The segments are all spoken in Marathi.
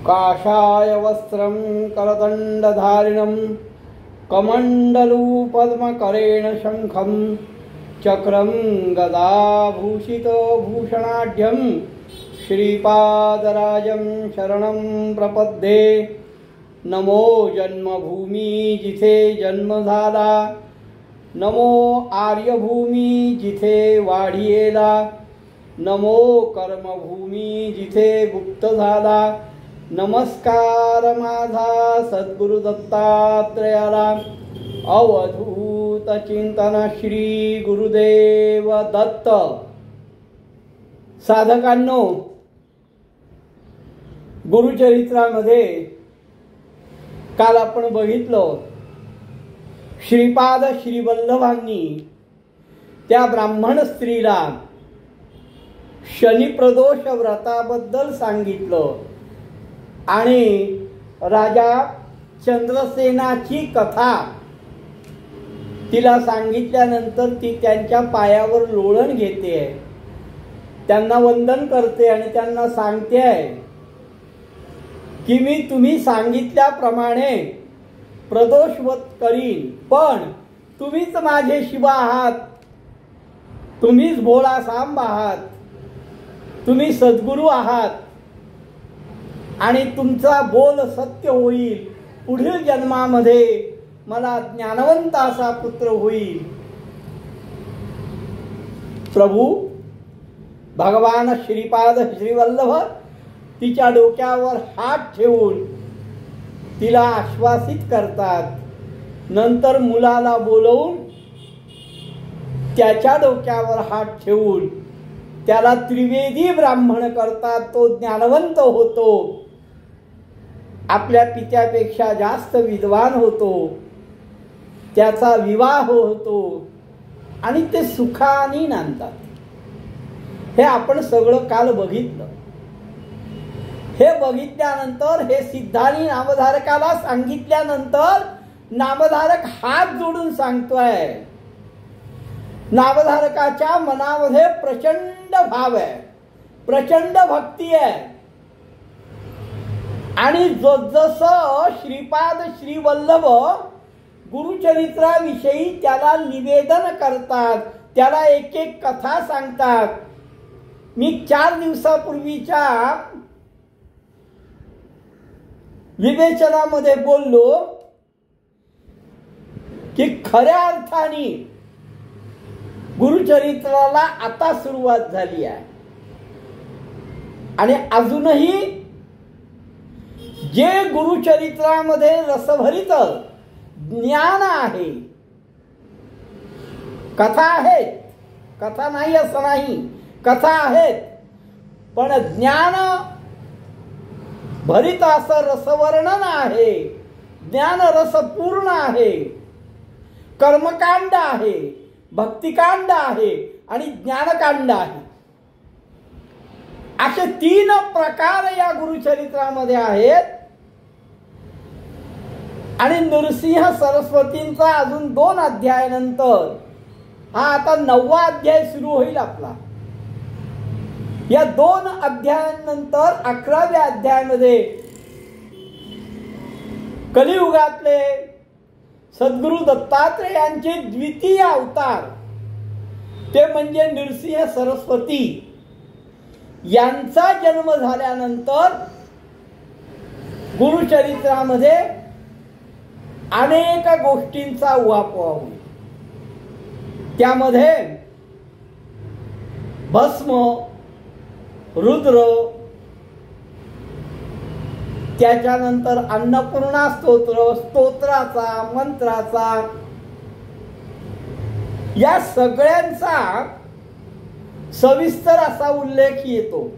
काषाय वस्त्रं करदण्डधारिणं कमण्डलूपद्मकरेण शङ्खं चक्रं गदाभूषितो भूषणाढ्यं श्रीपादराजं शरणं प्रपद्ये। नमो जन्मभूमी जिथे जन्म झाला, नमो आर्यभूमी जिथे वाढियेला, नमो कर्मभूमी जिथे गुप्त झाला। नमस्कार माझा सद्गुरु दत्तात्रयाला। अवधूत चिंतन श्री गुरुदेव दत्त। साधकांनो, गुरुचरित्रामध्ये काल आपण बघितलं, श्रीपाद श्रीवल्लभांनी त्या ब्राह्मण स्त्रीला शनिप्रदोष व्रताबद्दल सांगितलं आणि राजा चंद्रसेनाची कथा तिला सांगितल्यानंतर ती त्यांच्या पायावर लोळण घेते, त्यांना वंदन करते आणि त्यांना सांगते की मी तुम्ही सांगितल्याप्रमाणे प्रदोषवत करीन, पण तुम्हीच माझे शिव आहात, तुम्हीच भोळा सांब आहात, तुम्ही सद्गुरू आहात आणि तुमचा बोल सत्य होईल। पुढील जन्मामध्ये मला ज्ञानवंत असा पुत्र होईल। प्रभू भगवान श्रीपाद श्रीवल्लभ तिच्या डोक्यावर हात ठेवून तिला आश्वासित करतात। नंतर मुलाला बोलवून त्याच्या डोक्यावर हात ठेवून त्याला त्रिवेदी ब्राह्मण करतात। तो ज्ञानवंत होतो, आपल्या पित्यापेक्षा जास्त विद्वान होतो, त्याचा विवाह होतो आणि ते सुखाने नांदतात। हे आपण सगळं काल बघितलं। हे बघितल्यानंतर हे सिद्धांनी नामधारकाला सांगितल्यानंतर नामधारक हात जोडून सांगतोय। नामधारकाच्या मनामध्ये प्रचंड भाव आहे, प्रचंड भक्ती आहे आणि जसं श्रीपाद श्रीवल्लभ गुरुचरित्राविषयी त्याला निवेदन करतात, त्याला एक एक कथा सांगतात। मी 4 दिवसापूर्वीच्या विवेचनामध्ये बोललो की खऱ्या अर्थाने गुरुचरित्राला आता सुरुवात झाली आहे आणि अजूनही जे गुरुचरित्रामध्ये रसभरित ज्ञान आहे, कथा आहेत, कथा नाही असं नाही, कथा आहेत, पण ज्ञान भरित असं रसवर्णन आहे, ज्ञान रसपूर्ण आहे, कर्मकांड आहे, भक्तिकांड आहे आणि ज्ञानकांड आहे। असे 3 प्रकार या गुरुचरित्रामध्ये आहेत आणि नृसिंह सरस्वतींचा अजून 2 अध्यायानंतर हा आता 9वा अध्याय सुरू होईल आपला। या 2 अध्यायांनंतर 11व्या अध्यायामध्ये कलियुगातले सद्गुरु दत्तात्रेयांचे द्वितीय अवतार ते म्हणजे नृसिंह सरस्वती यांचा जन्म झाल्यानंतर गुरुचरित्रामध्ये अनेक गोष्टींचा उहापोह होईल। त्यामध्ये भस्म, रुद्र, त्याच्यानंतर अन्नपूर्णा स्तोत्र, स्तोत्राचा, मंत्राचा, या सगळ्यांचा सविस्तर असा उल्लेख येतो।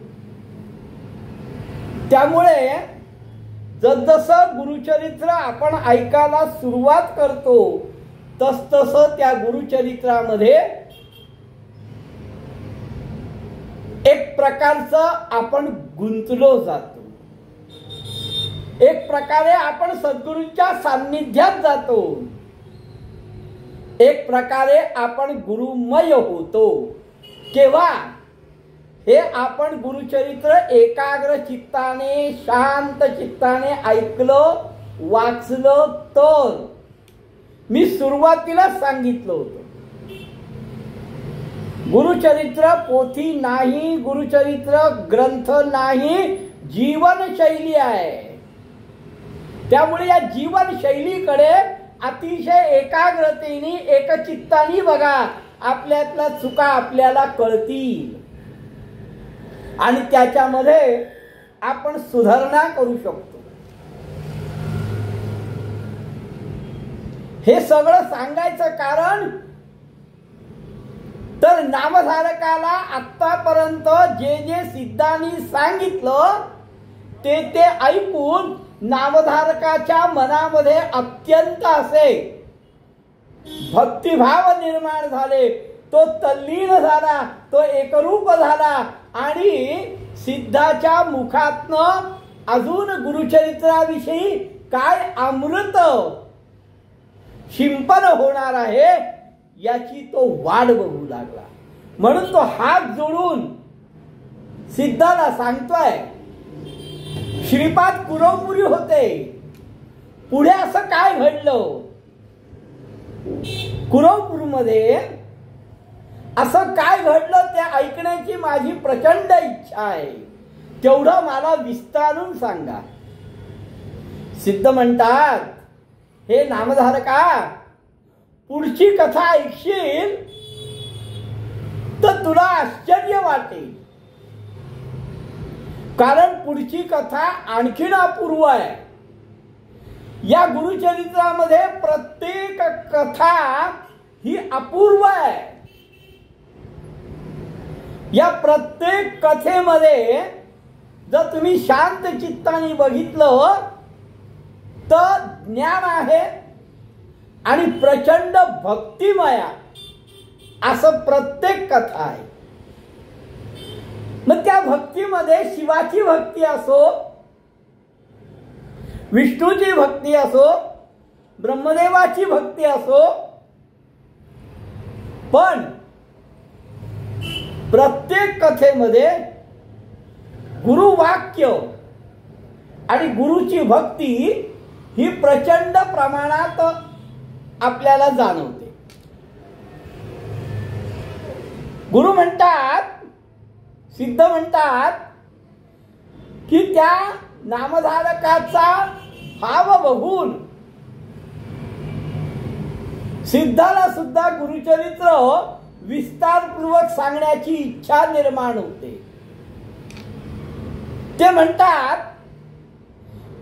त्यामुळे जसजसं गुरुचरित्र आपण ऐकायला सुरुवात करतो तसतसं त्या गुरुचरित्रामध्ये एक प्रकारचं आपण गुंतलो जातो, एक प्रकारे आपण सद्गुरूंच्या सान्निध्यात जातो, एक प्रकारे आपण गुरुमय होतो। केव्हा? हे आपण गुरुचरित्र एकाग्र चित्ताने शांत चित्ताने ऐकलं वाचलं तर मी सुरुवातीला सांगितलं होतं, गुरुचरित्र पोथी नाही, गुरुचरित्र ग्रंथ नाही, जीवनशैली आहे. त्यामुळे या जीवनशैलीकडे अतिशय एकाग्रतेने एकचित्ताने बघा, आपल्यातल्या चुका आपल्याला कळतील आणि त्याच्यामध्ये आपण सुधारणा करू शकतो. हे सगळं सांगायचं कारण तर नामधारकाला आतापर्यंत जे जे सिद्धांनी सांगितलं ते ऐकून नामधारकाच्या मनामध्ये अत्यंत असे भक्तिभाव निर्माण झाले, तो तल्लीन झाला, तो एकरूप झाला आणि सिद्धाच्या मुखातनं अजून गुरुचरित्राविषयी काय अमृत शिंपन होणार आहे याची तो वाट बघू लागला. म्हणून तो हात जोडून सिद्धाला सांगतोय, श्रीपाद कुरवपुरी होते, पुढे असं काय घडलं, कुरवपूरमध्ये असं काय घडलं ते ऐकण्याची माझी प्रचंड इच्छा आहे, तेवढं मला विस्तारून सांगा. सिद्ध म्हणतात, हे नामधारका, पुढची कथा ऐकशील तर तुला आश्चर्य वाटेल, कारण पुढची कथा आणखीन अपूर्व आहे. या गुरुचरित्रामध्ये प्रत्येक कथा ही अपूर्व आहे. या प्रत्येक कथेमध्ये जर तुम्ही शांत चित्ताने बघितलं तर ज्ञान आहे आणि प्रचंड भक्तिमया असं प्रत्येक कथा आहे. मग त्या भक्तीमध्ये शिवाची भक्ती असो, विष्णूची भक्ती असो, ब्रह्मदेवाची भक्ती असो, पण प्रत्येक कथेमध्ये गुरुवाक्य आणि गुरुची भक्ती ही प्रचंड प्रमाणात आपल्याला जाणवते. गुरु म्हणतात, सिद्ध म्हणतात की त्या नामधारकाचा भाव बघून सिद्धाला सुद्धा गुरुचरित्र विस्तारपूर्वक सांगण्याची इच्छा निर्माण होते. ते म्हणतात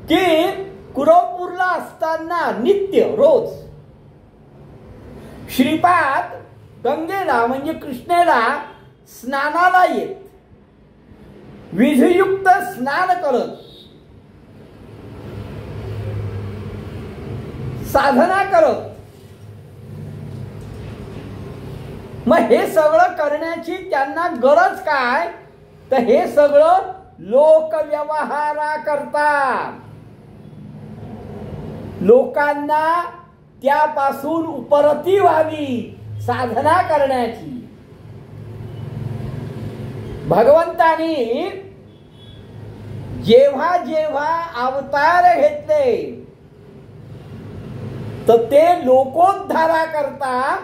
की कुरवपूरला असताना नित्य रोज श्रीपाद गंगेला म्हणजे कृष्णेला स्नानाला येत, विधियुक्त स्नान करत साधना करत. मग हे सगळं करण्याची त्यांना गरज काय, तर हे सगळं लोकव्यवहारा करता, लोकांना त्यापासून उपरती व्हावी साधना करण्याची. भगवंतानी जेव्हा जेव्हा अवतार घेतले तर ते लोकोद्धारा करता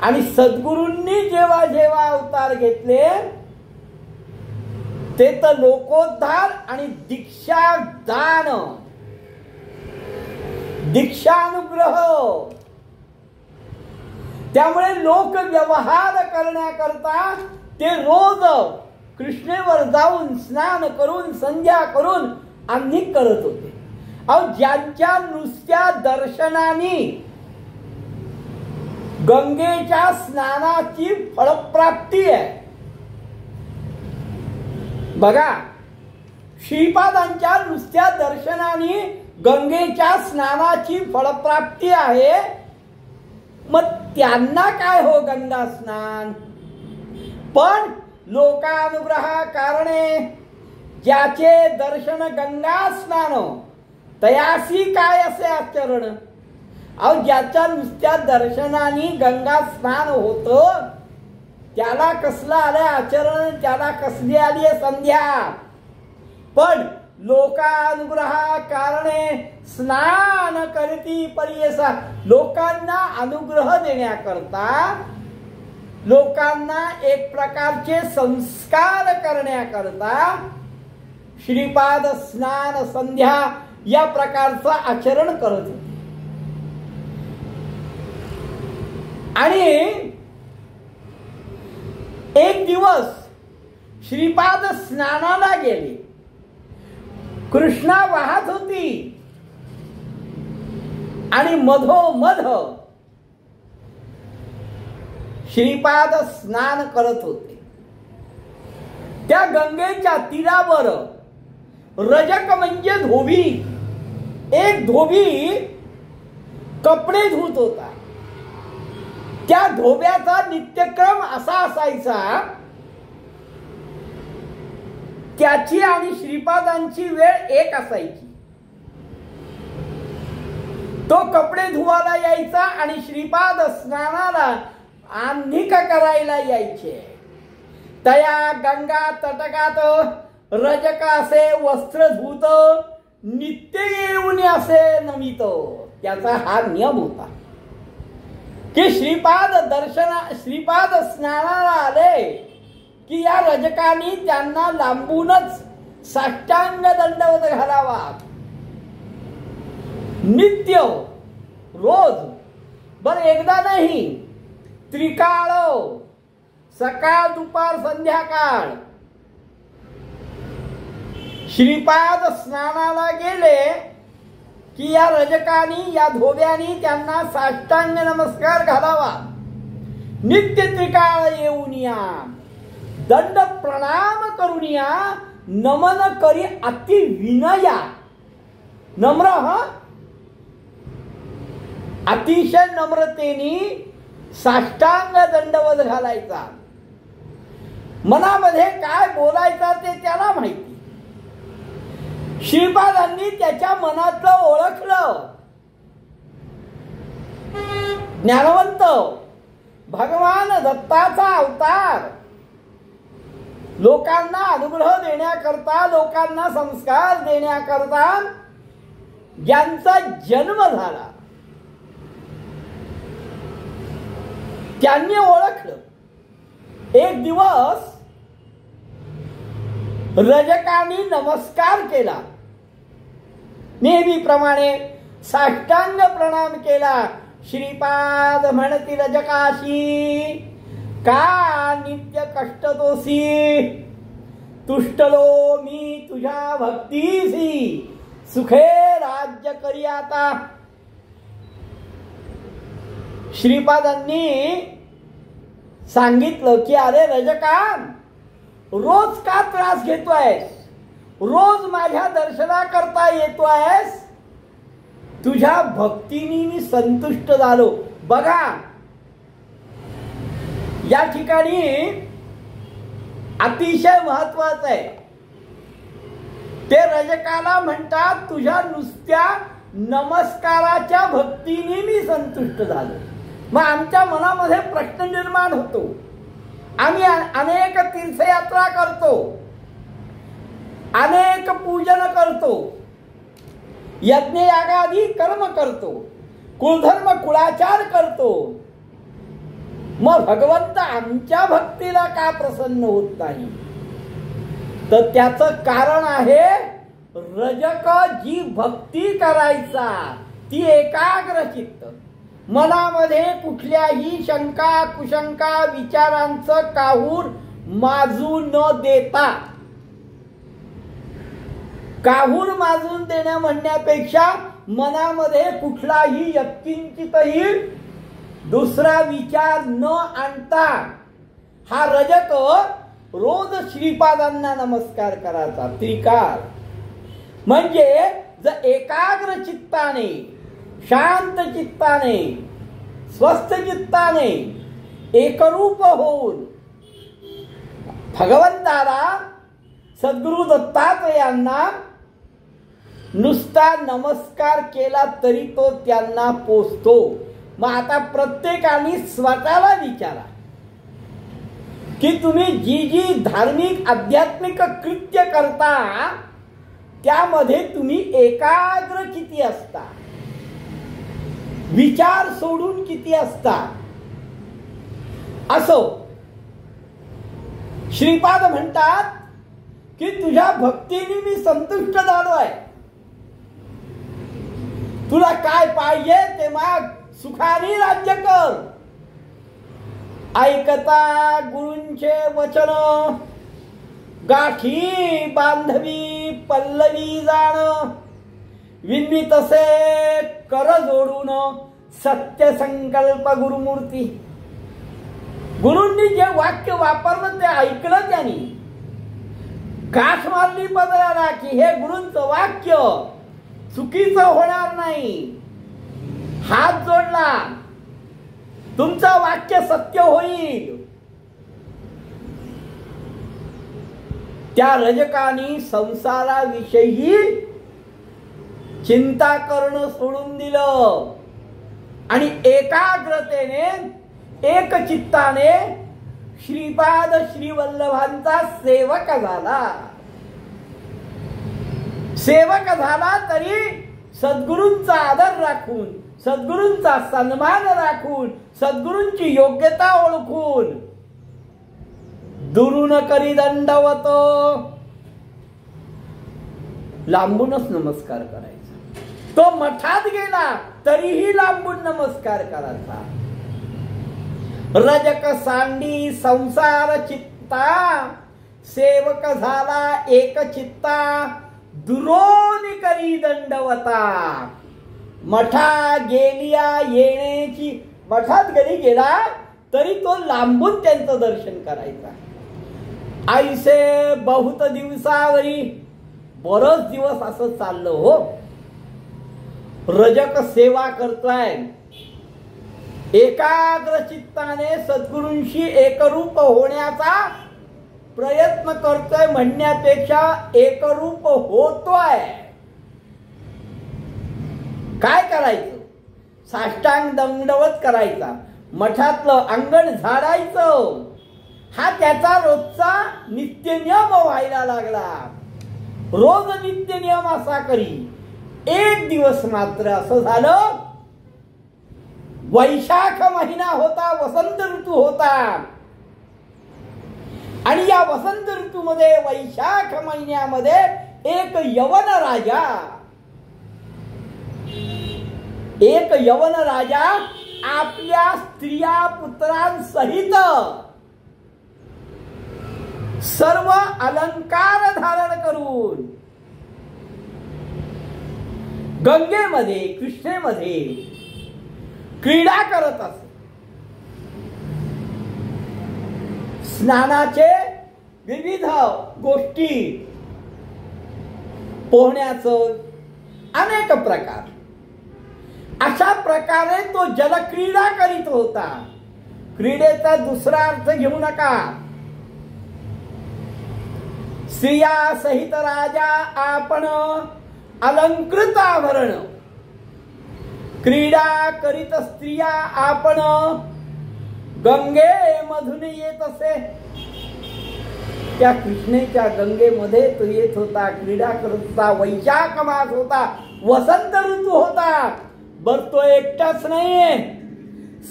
आणि सद्गुरूंनी जेव्हा जेव्हा अवतार घेतले ते तर लोकोद्धार आणि दीक्षा दान, दीक्षानुग्रह. त्यामुळे लोक व्यवहार करण्याकरता ते रोज कृष्णेवर जाऊन स्नान करून संध्या करून आम्ही करत होते. अहो, ज्यांच्या नुसत्या दर्शनाने गंगेच्या स्नानाची फळप्राप्ती आहे. बघा, श्रीपादांच्या नुसत्या दर्शनाने गंगेच्या स्नानाची फळप्राप्ती आहे. मग त्यांना काय हो गंगा स्नान, पण लोकानुग्रह कारणे ज्याचे दर्शन गंगा स्नान तयासी काय असे आचरण. अहो, ज्याच्या नुसत्या दर्शनाने गंगा स्नान होतं त्याला कसलं आलंय आचरण, त्याला कसली आली आहे संध्या. पण लोकानुग्रहा कारणे स्नान करती परियसा, लोकांना अनुग्रह देण्याकरता, लोकांना एक प्रकारचे संस्कार करण्याकरता श्रीपाद स्नान संध्या या प्रकारचं आचरण करत होते. आणि एक दिवस श्रीपाद स्नानाला गेले. कृष्णा वाहत होती आणि मधोमध श्रीपाद स्नान करत होते. त्या गंगेच्या तीरावर रजक म्हणजे धोबी, एक धोबी कपडे धुत होता. त्या धोब्याचा नित्यक्रम असा असायचा, त्याची आणि श्रीपादांची वेळ एक असायची. तो कपडे धुवायला यायचा आणि श्रीपाद स्नानाला आन्निक करायला यायचे. तया गंगा तटकात रजक असे वस्त्र धुत, नित्य येऊन असे नमित. त्याचा हा नियम होता की श्रीपाद स्नानाला आले की या रजकांनी त्यांना लांबूनच साष्टांग दंडवत घालावा. नित्य, रोज, बर एकदा नाही, त्रिकाळ, सकाळ दुपार संध्याकाळ. श्रीपाद स्नानाला गेले की या रजकानी, या धोब्यानी त्यांना साष्टांग नमस्कार घालावा. नित्य त्रिकाळ येऊन या, दंड प्रणाम करून या, नमन करी अति विनया. नम्र, अतिशय नम्रतेने साष्टांग दंडवत घालायचा. मनामध्ये काय बोलायचा ते त्याला माहिती. श्रीपादांनी त्याच्या मनातलं ओळखलं. ज्ञानवंत भगवान दत्ताचा अवतार, लोकांना अनुग्रह देण्याकरता, लोकांना संस्कार देण्याकरता ज्यांचा जन्म झाला, त्यांनी ओळखलं. एक दिवस रजकांनी नमस्कार केला, नेहमीप्रमाणे साष्टांग प्रणाम केला. श्रीपाद म्हणती रजकाशी, का नित्य कष्ट तोसी, तुष्टलो मी तुझ्या भक्तीसी, सुखे राज्य करी आता. श्रीपादांनी सांगितलं की अरे रजकान, रोज का त्रास घेतोयस, रोज माझ्या दर्शना करता येतोयस, तुझ्या भक्तीने मी संतुष्ट झालो. बघा या ठिकाणी अतिशय महत्वाचं आहे. ते रजकाला म्हणतात तुझ्या नुसत्या नमस्काराच्या भक्तीने मी संतुष्ट झालो. मग आमच्या मनामध्ये प्रश्न निर्माण होतो. आम्ही अनेक तीर्थयात्रा करतो, अनेक पूजन करतो, यज्ञ यागादी कर्म करतो, कुलधर्म कुळाचार करतो, मग भगवंत आमच्या भक्तीला का प्रसन्न होत नाही? तर त्याचं कारण आहे, रजक जी भक्ती करायचा ती एकाग्र चित्त, मनामध्ये कुठल्याही शंका कुशंका विचारांचं काहूर माजू न देता, काहूर माजून देण्या म्हणण्यापेक्षा मनामध्ये कुठलाही यत्किंचितही दुसरा विचार न आणता हा रजक रोज श्रीपादांना नमस्कार करायचा. त्रिकाळ म्हणजे जर एकाग्र चित्ताने, शांत चित्ताने, स्वस्थ चित्ताने एकरूप होऊन भगवंताला, सद्गुरु दत्तात्रयांना नुसता नमस्कार केला तरी तो त्यांना पोचतो. मग आता प्रत्येकाने स्वतःला विचारा, की तुम्ही जी जी धार्मिक आध्यात्मिक कृत्य करता त्यामध्ये तुम्ही एकाग्र किती असता, विचार सोडून किती असता. असो श्रीपाद म्हणतात की तुझ्या भक्तीने मी संतुष्ट झालोय. तुला काय पाहिजे ते माग, सुखाने राज्य कर. ऐकता गुरूंचे वचन, गाठी बांधवी पल्लवी जाण. विनवी तसे कर जोडून, सत्य संकल्प गुरुमूर्ती. गुरूंनी जे वाक्य वापरलं ते ऐकलं त्यांनी. कास मारली पदराला की हे गुरूंचं वाक्य चुकीचं होणार नाही. हात जोडला, तुमचं वाक्य सत्य होईल. त्या रजकानी संसाराविषयी चिंता करणं सोडून दिलं आणि एकाग्रतेने एक चित्ताने श्रीपाद श्रीवल्लभांचा सेवक झाला. सेवक झाला तरी सद्गुरूंचा आदर राखून, सद्गुरूंचा सन्मान राखून, सद्गुरूंची योग्यता ओळखून. दुरून करी दंडवत, लांबूनच नमस्कार करायचा. तो मठात गेला तरीही लांबून नमस्कार करायचा. रजक सांडी संसार चित्ता, सेवक झाला एक चित्ता. दुरोनी करी दंडवता. मठा गेलिया येण्याची, मठात जरी गेला तरी तो लांबून त्यांचं दर्शन करायचा. ऐसे बहुत दिवसावरी, बरच दिवस असं चाललं हो. रजक सेवा करतोय, एकाग्र चित्ताने सद्गुरूंशी एकरूप होण्याचा प्रयत्न करतोय म्हणण्यापेक्षा एकरूप होतोय. काय करायचं? साष्टांग दंडवत करायचा, मठातलं अंगण झाडायचं. हा त्याचा रोजचा नित्यनियम व्हायला लागला. रोज नित्यनियम असा करी. एक दिवस मात्र असं झालं, वैशाख महिना होता, वसंत ऋतू होता. आणि या वसंत ऋतूमध्ये वैशाख महिन्यामध्ये एक यवन राजा, एक यवन राजा आपल्या स्त्रिया पुत्रांसहित सर्व अलंकार धारण करून गंगेमध्ये कृष्णेमध्ये क्रीडा करत असत. स्नानाचे विविध गोष्टी, पोहण्याचं अनेक प्रकार, अशा प्रकारे तो जलक्रीडा करीत होता. क्रीडेचा दुसरा अर्थ घेऊ नका. स्त्रिया सहित राजा आपण अलंकृत आभरण, क्रीडा करीत स्त्रिया आपण गंगे मधून येत असे. त्या कृष्णेच्या गंगेमध्ये तो येत होता, क्रीडा करत होता. वैशाख मास होता, वसंत ऋतू होता. बर तो एकटाच नाहीये,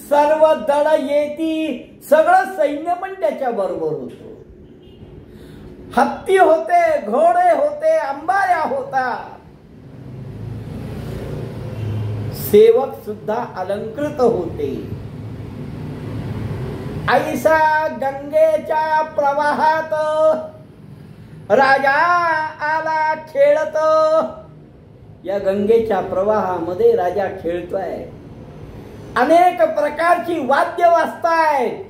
सर्व दळ येती, सगळं सैन्य पण त्याच्या बरोबर होतो. हत्ती होते, घोडे होते, अंबाऱ्या होता. सेवक सुद्धा अलंकृत होते. ऐसा गंगेच्या प्रवाहात राजा आला खेळत. या गंगेच्या प्रवाहामध्ये राजा खेळतोय. अनेक प्रकारची वाद्य वाजतायत.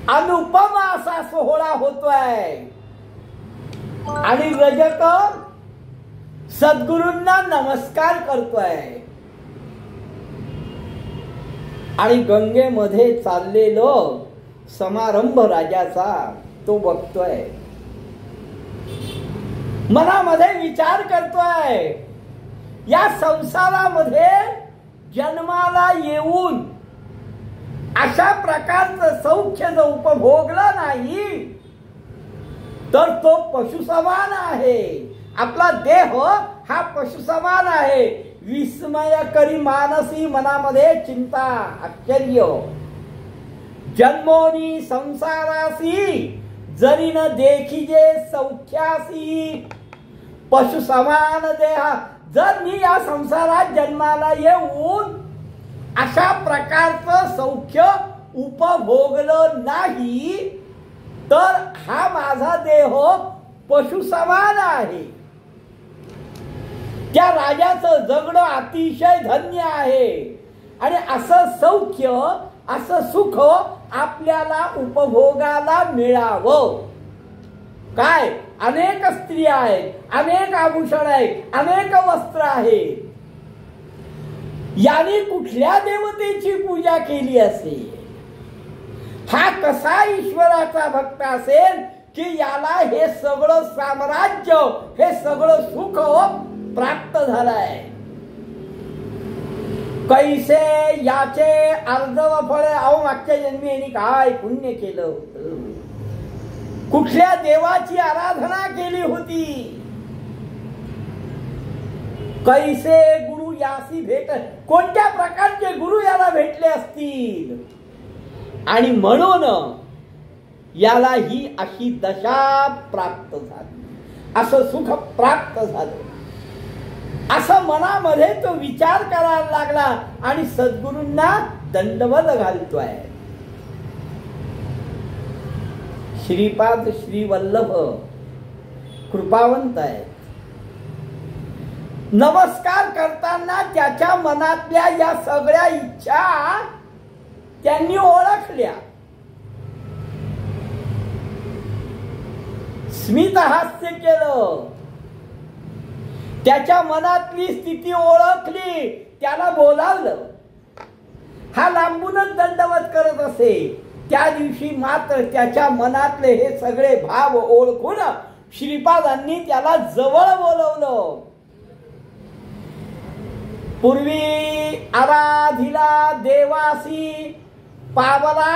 अनुपम असा सोहळा होतोय. आणि रजक सद्गुरूंना नमस्कार करतोय. आणि गंगेमध्ये चाललेलं समारंभ राजाचा तो बघतोय. मनामध्ये विचार करतोय, या संसारामध्ये जन्माला येऊन अशा प्रकारचं सौख्य जर उपभोगलं नाही तर तो पशुसमान आहे. आपला देह हा पशुसमान आहे. विस्मय करी मानसी, मनामध्ये चिंता, आश्चर्य. जन्मोनी संसारासी जरी न देखिजे सौख्यासी. पशुसमान देहा, जर मी या संसारात जन्माला येऊन अशा प्रकारचं सौख्य उपभोगलं नाही तर हा माझा देह पशुसमान आहे. त्या राजाचं जगणं अतिशय धन्य आहे. आणि असं सौख्य, असं सुख आपल्याला उपभोगाला मिळावं. काय, अनेक स्त्रिया आहेत, अनेक आभूषण आहेत, अनेक वस्त्र आहेत. याने कुठल्या देवतेची पूजा केली असेल? हा कसा ईश्वराचा भक्त असेल की याला हे सगळं साम्राज्य, हे सगळं सुख प्राप्त झालंय. कैसे याचे अर्धव फळ. अहो, मागच्या जन्मी यांनी काय पुण्य केलं होतं, कुठल्या देवाची आराधना केली होती. कैसे गुरु यासी भेट, कोणत्या प्रकारचे गुरु याला भेटले असतील. आणि म्हणून याला ही अशी दशा प्राप्त झाली, असं सुख प्राप्त झालं. असं मनामध्ये तो विचार करायला लागला आणि सद्गुरूंना दंडवत घालतोय. श्रीपाद श्री वल्लभ कृपावंत आहेत. नमस्कार करताना त्याच्या मनातल्या या सगळ्या इच्छा त्यांनी ओळखल्या. स्मित हास्य केलं, त्याच्या मनातली स्थिती ओळखली, त्याला बोलावलं. हा लांबूनच दंडवत करत असे. त्या दिवशी मात्र त्याच्या मनातले हे सगळे भाव ओळखून श्रीपादांनी त्याला जवळ बोलवलं. पूर्वी आराधिला देवासी, पावला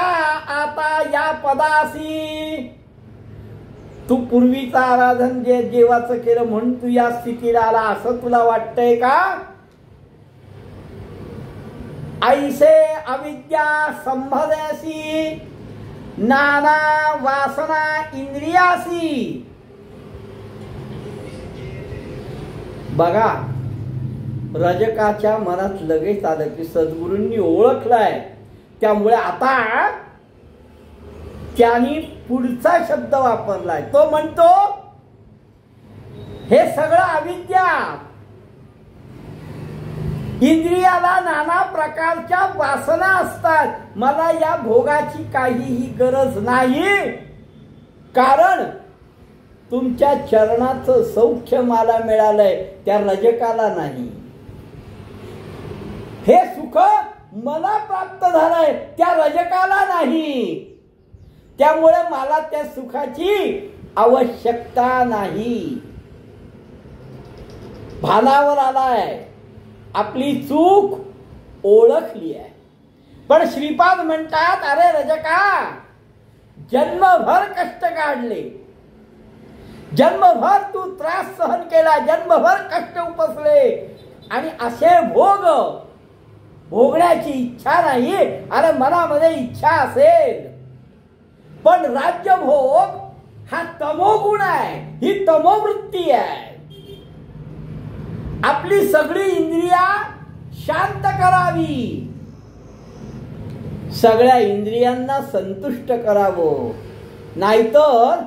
आता या पदासी. तू पूर्वीचं आराधन जे देवाचं केलं म्हणून तू या स्थितीला आला असं तुला वाटतंय का? ऐसे अविद्या संभदसी, नाना वासना इंद्रियासी. बघा, रजकाच्या मनात लगेच आलं की सद्गुरूंनी ओळखलाय, त्यामुळे आता त्यांनी पुढचा शब्द वापरलाय. तो म्हणतो हे सगळं अविद्या, इंद्रियाला नाना प्रकारच्या वासना असतात. मला या भोगाची काहीही गरज नाही, कारण तुमच्या चरणाचं सौख्य मला मिळालंय, त्या रजकाला नाही. हे सुख मला प्राप्त झालंय, त्या रजकाला नाही. त्यामुळे मला त्या सुखाची आवश्यकता नाही. भानावर आलाय, आपली चूक ओळखली आहे. पण श्रीपाद म्हणतात, अरे रजका, जन्मभर कष्ट काढले, जन्मभर तू त्रास सहन केला, जन्मभर कष्ट उपसले आणि असे भोग भोगण्याची इच्छा नाही. अरे मनामध्ये इच्छा असेल, पण राज्यभोग हा तमोगुण आहे, ही तमोवृत्ती आहे. आपली सगळी इंद्रिया शांत करावी, सगळ्या इंद्रियांना संतुष्ट करावं, नाहीतर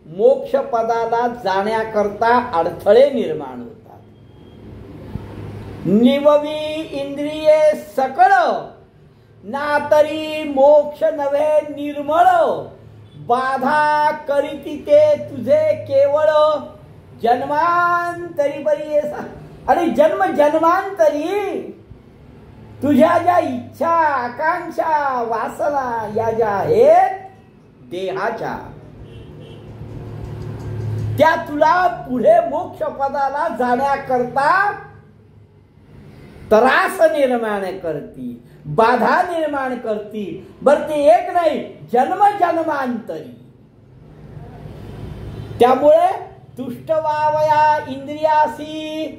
मोक्ष पदाला जाण्याकरता अडथळे निर्माण होतात. निववी इंद्रिये सकळ, ना तरी मोक्ष नव्हे निर्मळ. बाधा करीती ते तुझे केवळ, जन्मांतरी बरी. अरे जन्म जन्मांतरी तुझ्या ज्या इच्छा, आकांक्षा, वासना या ज्या आहेत देहाच्या, त्या तुला पुढे मोक्ष पदाला जाण्याकरता त्रास निर्माण करती. बाधा निर्माण करतील. बर ते एक नाही, जन्म जन्मांतरी. त्यामुळे तुष्ट व्हावया इंद्रियासी.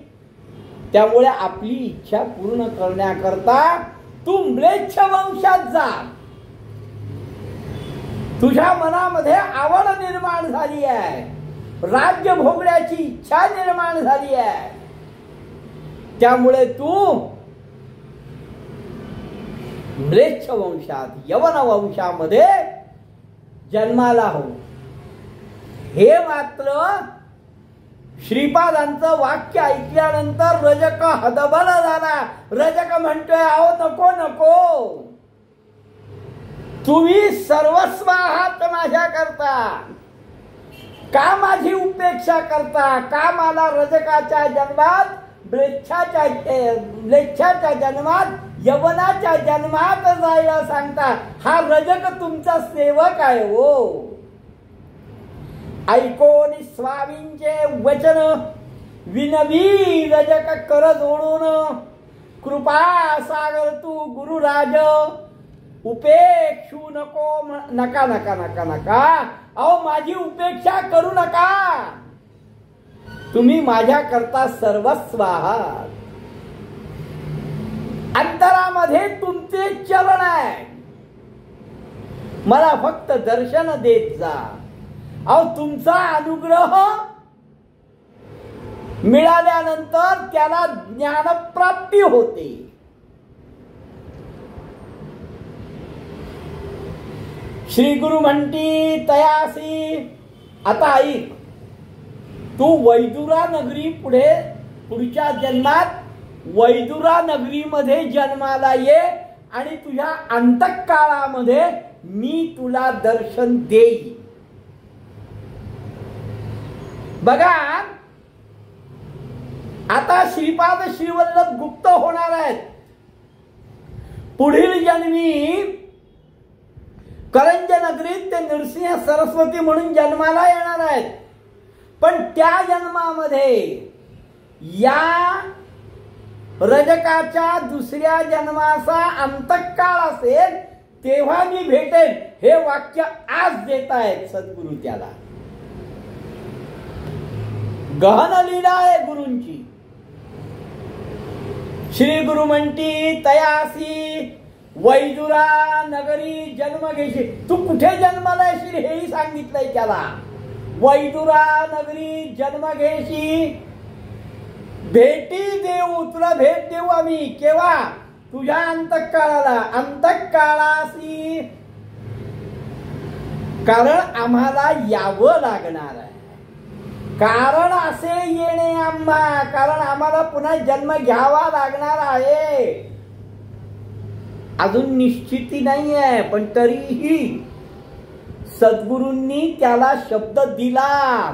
त्यामुळे आपली इच्छा पूर्ण करण्याकरता तू म्लेच्छ वंशात जा. तुझ्या मनामध्ये आवड निर्माण झाली आहे, राज्य भोगण्याची इच्छा निर्माण झाली आहे. त्यामुळे तू म्लेच्छ वंशात, यवन वंशामध्ये जन्माला हो. हे मात्र श्रीपादांचं वाक्य ऐकल्यानंतर रजक हतबल झाला. रजक म्हणतोय, अहो नको नको, तुम्ही सर्वस्व आहात माझ्या करता, का माझी उपेक्षा करता? का मला रजकाच्या जन्मात, म्लेच्छाच्या जन्मात, यवनाच्या जन्मात जायला सांगता? हा रजक तुमचा सेवक आहे हो. ऐकोन स्वामींचे वचन विनवी रजक कर जोडून, कृपा सागर तू गुरुराज, उपेक्षू नको. नका नका नका नका, अहो माझी उपेक्षा करू नका. तुम्ही माझ्या करता सर्वस्व आहात. अंतरामध्ये तुमचे चलन आहे, मला फक्त दर्शन देत जा. अहो तुमचा अनुग्रह मिळाल्यानंतर त्याला ज्ञानप्राप्ती होते. श्री गुरु म्हणती तयासी. आता ऐक, तू वैदुरा नगरी पुढच्या जन्मात वैदुरा नगरीमध्ये जन्माला ये आणि तुझ्या अंतःकाळामध्ये मी तुला दर्शन देईन. बघा, आता श्रीपाद श्रीवल्लभ गुप्त होणार आहेत. पुढील जन्मी करंज नगरीत ते नृसिंह सरस्वती म्हणून जन्माला येणार आहेत. पण त्या जन्मामध्ये या रजकाच्या दुसऱ्या जन्माचा अंतःकाळ असेल तेव्हा मी भेटेल. हे वाक्य आज देत आहेत सद्गुरु त्याला. गहन लीला आहे गुरूंची. श्री गुरु म्हणती तयासी वैदुरा नगरी जन्म घेशी. तू कुठे जन्माला येशील हेही सांगितलंय त्याला. वैदुरा नगरी जन्म घेशी, भेटी देऊ, तुला भेट देऊ आम्ही. केव्हा? तुझ्या अंतःकाळाला. अंतःकाळासी, कारण आम्हाला यावं लागणार आहे. कारण असे येणे आम्हा, कारण आम्हाला पुन्हा जन्म घ्यावा लागणार आहे. अजून निश्चिती नाही आहे, पण तरीही सद्गुरूंनी त्याला शब्द दिला.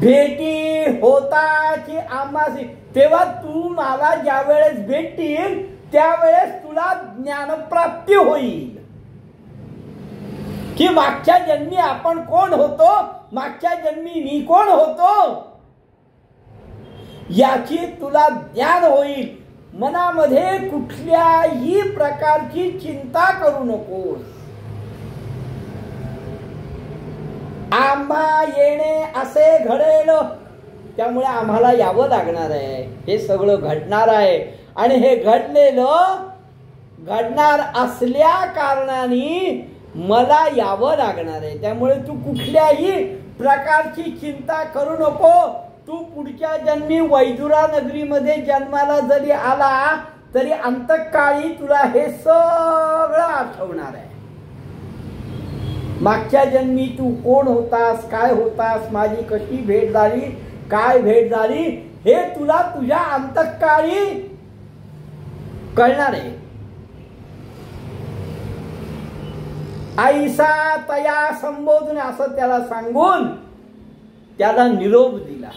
भेटी होताची आम्हासी. तेव्हा तू मला ज्या वेळेस भेटतील त्यावेळेस तुला ज्ञानप्राप्ती होईल की मागच्या जन्मी आपण कोण होतो, मागच्या जन्मी मी कोण होतो, याची तुला ज्ञान होईल. मनामध्ये कुठल्याही प्रकारची चिंता करू नकोस. आम्हा येणे असे घडेल, त्यामुळे आम्हाला यावं लागणार आहे. हे सगळं घडणार आहे आणि हे घडणार असल्या कारणाने मला यावं लागणार आहे. त्यामुळे तू कुठल्याही प्रकारची चिंता करू नको. तू पुढच्या जन्मी वैदुरा नगरीमध्ये जन्माला जरी आला तरी अंतःकाळी तुला हे सगळं आठवणार आहे. मागच्या जन्मी तू कोण होतास, काय होतास, माझी कशी भेट झाली, काय भेट झाली, हे तुला तुझ्या अंतःकाळी कळणार आहे. आईसा तया संबोधून असं त्याला सांगून त्याला निरोप दिला.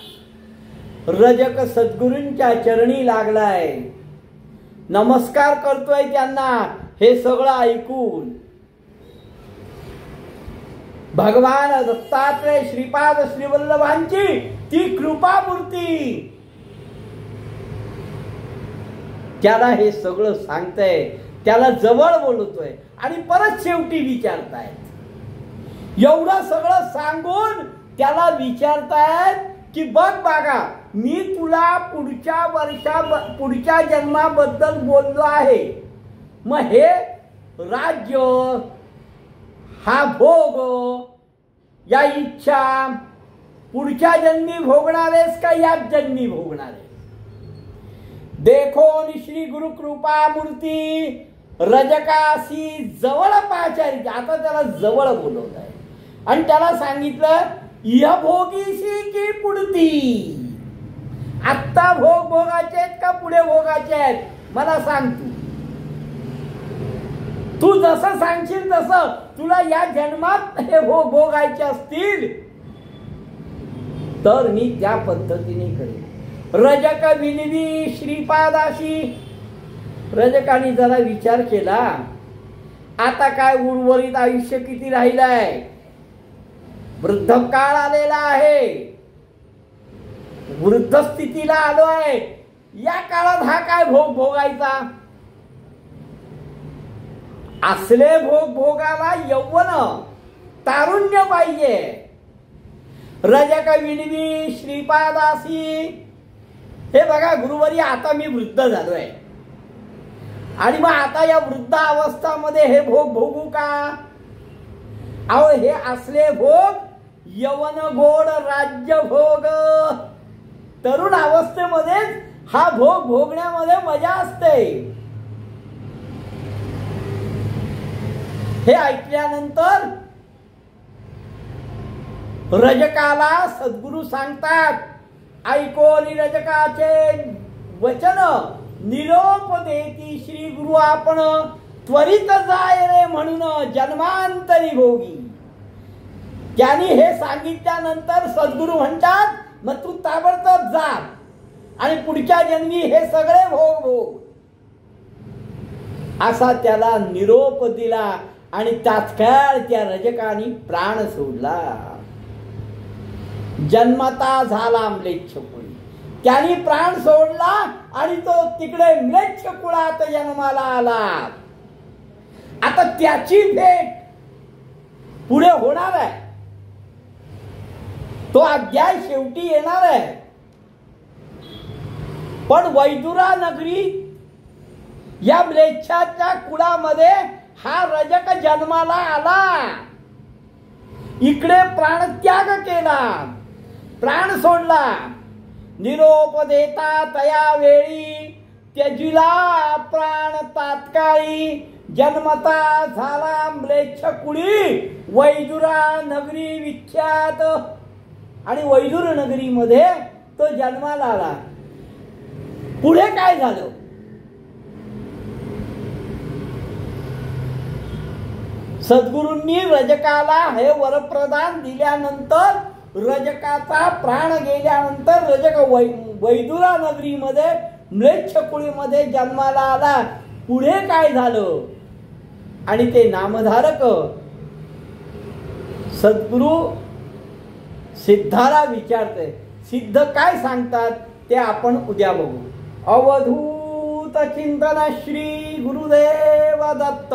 रजक सद्गुरूंच्या चरणी लागलाय, नमस्कार करतोय त्यांना. हे सगळं ऐकून भगवान दत्तात्रय श्रीपाद श्रीवल्लभांची ती कृपामूर्ती त्याला हे सगळं सांगताय, त्याला जवळ बोलतोय आणि परत शेवटी विचारतायत. एवढं सगळं सांगून त्याला विचारतायत की बघ बागा, मी तुला पुढच्या जन्माबद्दल बोललो आहे. मग हे राज्य, हा भोग, या इच्छा पुढच्या जन्मी भोगणार आहेस का याच जन्मी भोगणार आहे? देखो श्री गुरु कृपा मूर्ती रजकासी जवळ पाचारी. आता त्याला जवळ बोलवलं आहे आणि त्याला सांगितलं इह भोगीशी की पुढती. आत्ता भोग भोगाचे आहेत का पुढे भोगाचे आहेत मला सांग. तू जसं सांगशील तसं तुला या जन्मात हे भोग भोगायचे असतील तर मी त्या पद्धतीने करेन. रजक विनवी श्रीपादाशी. रजकाने जरा विचार केला, आता काय उर्वरित आयुष्य किती राहिलंय? वृद्धकाळ आलेला आहे, वृद्ध स्थितीला आलो आहे. या काळात हा काय भोग भोगायचा? असले भोग भोगाला यौवन तारुण्य पाहिजे. रजक विनवी श्रीपादासी. हे बघा गुरुवारी, आता मी वृद्ध झालोय आणि मग आता या वृद्ध अवस्थामध्ये हे भोग भोगू का? अहो हे असले भोग यवन गोड राज्य भोग. तरुण अवस्थेमध्येच हा भोग भोगण्यामध्ये मजा असते. हे ऐकल्यानंतर रजकाला सद्गुरु सांगतात, ऐकोनी रजकाचे वचन निरोप देती श्री गुरु आपण. त्वरित जाय रे म्हणून जन्मांतरी भोगी. त्यांनी हे सांगितल्यानंतर सद्गुरु म्हणतात मग तू ताबडतोब जा आणि पुढच्या जन्मी हे सगळे भोग भोग. असा त्याला निरोप दिला आणि तात्काळ त्या रजकाने प्राण सोडला. जन्मता झाला म्लेच्छ कुळी. त्याने प्राण सोडला आणि तो तिकडे म्लेच्छ कुळात जन्माला आला. आता त्याची भेट पुढे होणार आहे. तो अध्याय शेवटी येणार आहे. पण वैदुरा नगरी या म्लेच्छाच्या कुळामध्ये हा रजक जन्माला आला. इकडे प्राणत्याग केला, प्राण सोडला. निरोप देता तया वेळी त्यजिला प्राण तात्काळी. जन्मता झाला म्लेच्छ कुळी वैदुरा नगरी विख्यात. आणि वैदुर नगरीमध्ये तो जन्माला आला. पुढे काय झालं? सद्गुरूंनी रजकाला हे वरप्रदान दिल्यानंतर, रजकाचा प्राण गेल्यानंतर रजक वैदुरा नगरीमध्ये म्लेच्छ कुळीमध्ये जन्माला आला. पुढे काय झालं? आणि ते नामधारक सद्गुरु सिद्धाला विचारते. सिद्ध काय सांगतात ते आपण उद्या बघू. अवधूत चिंतन श्री गुरुदेव दत्त.